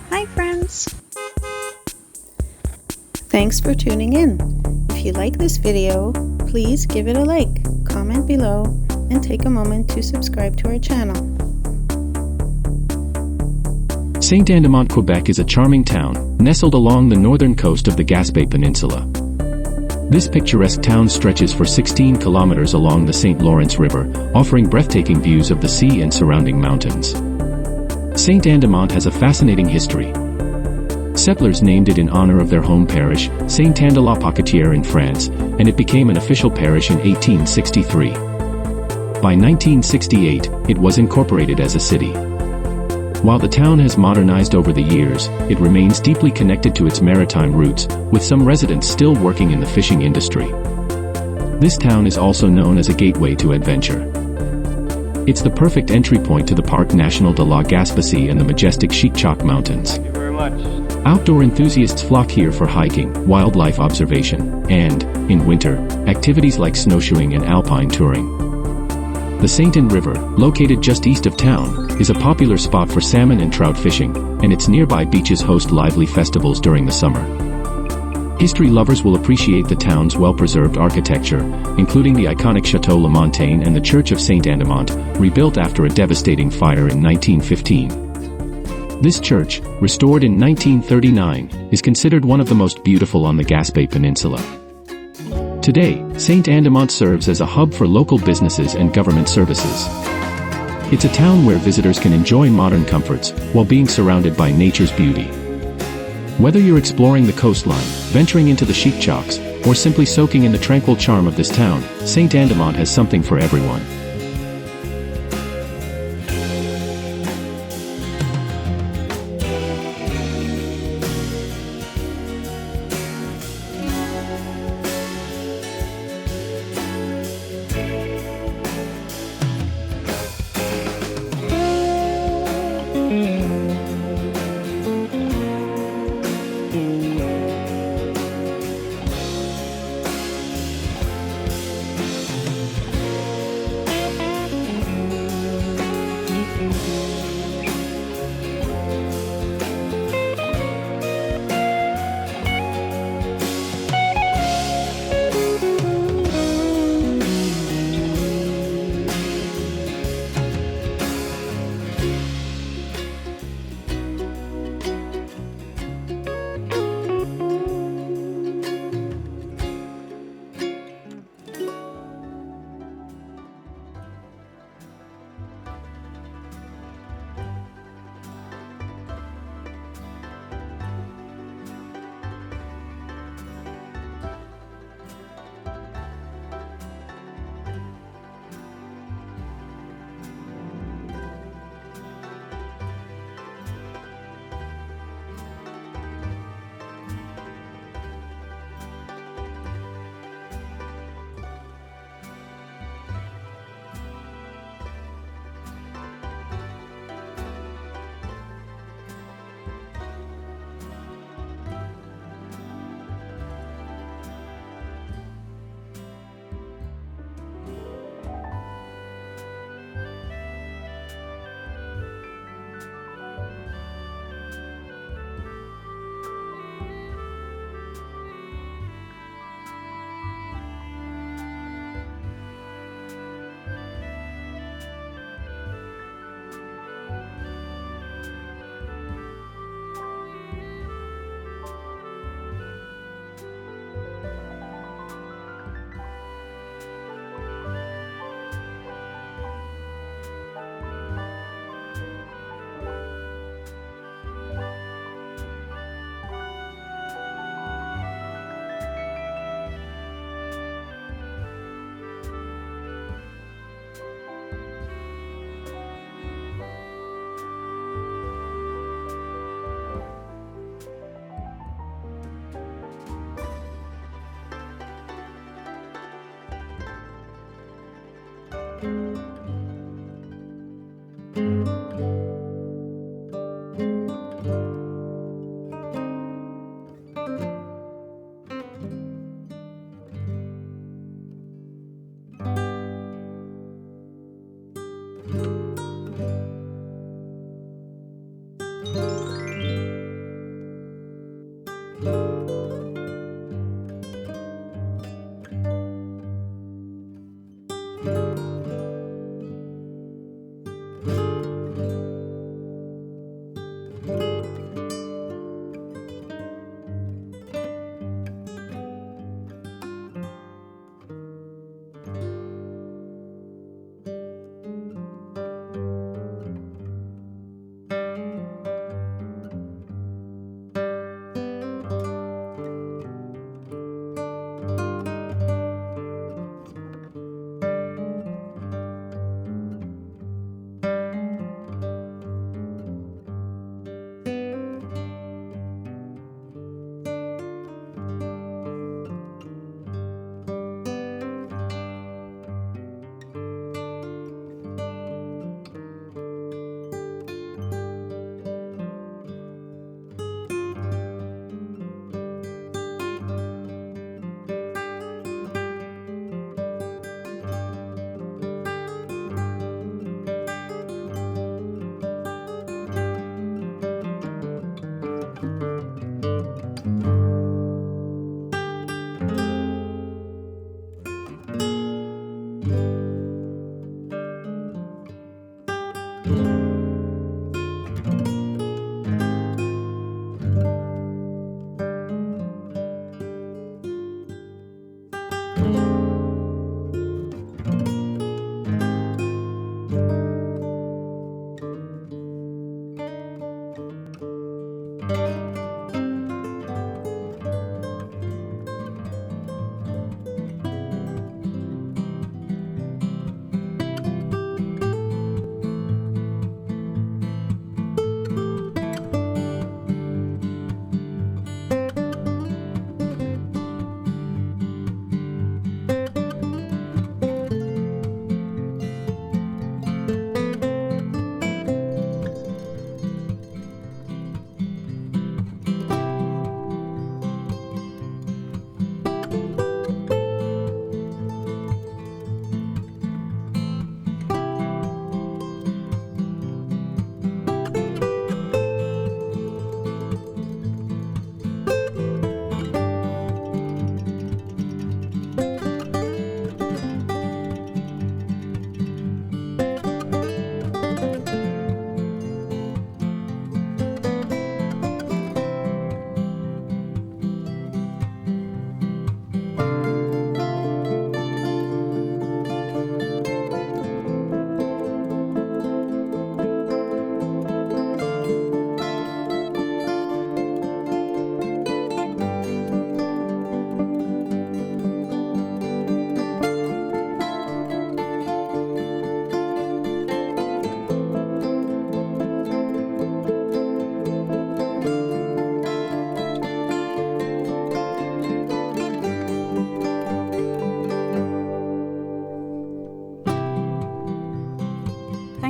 Hi friends! Thanks for tuning in. If you like this video, please give it a like, comment below, and take a moment to subscribe to our channel. Sainte-Anne-des-Monts, Quebec is a charming town, nestled along the northern coast of the Gaspé Peninsula. This picturesque town stretches for 16 kilometers along the St. Lawrence River, offering breathtaking views of the sea and surrounding mountains. Sainte-Anne-des-Monts has a fascinating history. Settlers named it in honor of their home parish, Sainte-Anne-de-la-Pocatière in France, and it became an official parish in 1863. By 1968, it was incorporated as a city. While the town has modernized over the years, it remains deeply connected to its maritime roots, with some residents still working in the fishing industry. This town is also known as a gateway to adventure. It's the perfect entry point to the Parc National de la Gaspésie and the majestic Scenic Mountains. Thank you very much. Outdoor enthusiasts flock here for hiking, wildlife observation, and, in winter, activities like snowshoeing and alpine touring. The Sainte-Anne River, located just east of town, is a popular spot for salmon and trout fishing, and its nearby beaches host lively festivals during the summer. History lovers will appreciate the town's well-preserved architecture, including the iconic Château Le Montaigne and the Church of Sainte-Anne-des-Monts, rebuilt after a devastating fire in 1915. This church, restored in 1939, is considered one of the most beautiful on the Gaspé Peninsula. Today, Sainte-Anne-des-Monts serves as a hub for local businesses and government services. It's a town where visitors can enjoy modern comforts, while being surrounded by nature's beauty. Whether you're exploring the coastline, venturing into the Scenics, or simply soaking in the tranquil charm of this town, Sainte-Anne-des-Monts has something for everyone.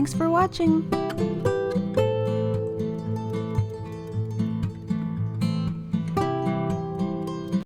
Thanks for watching!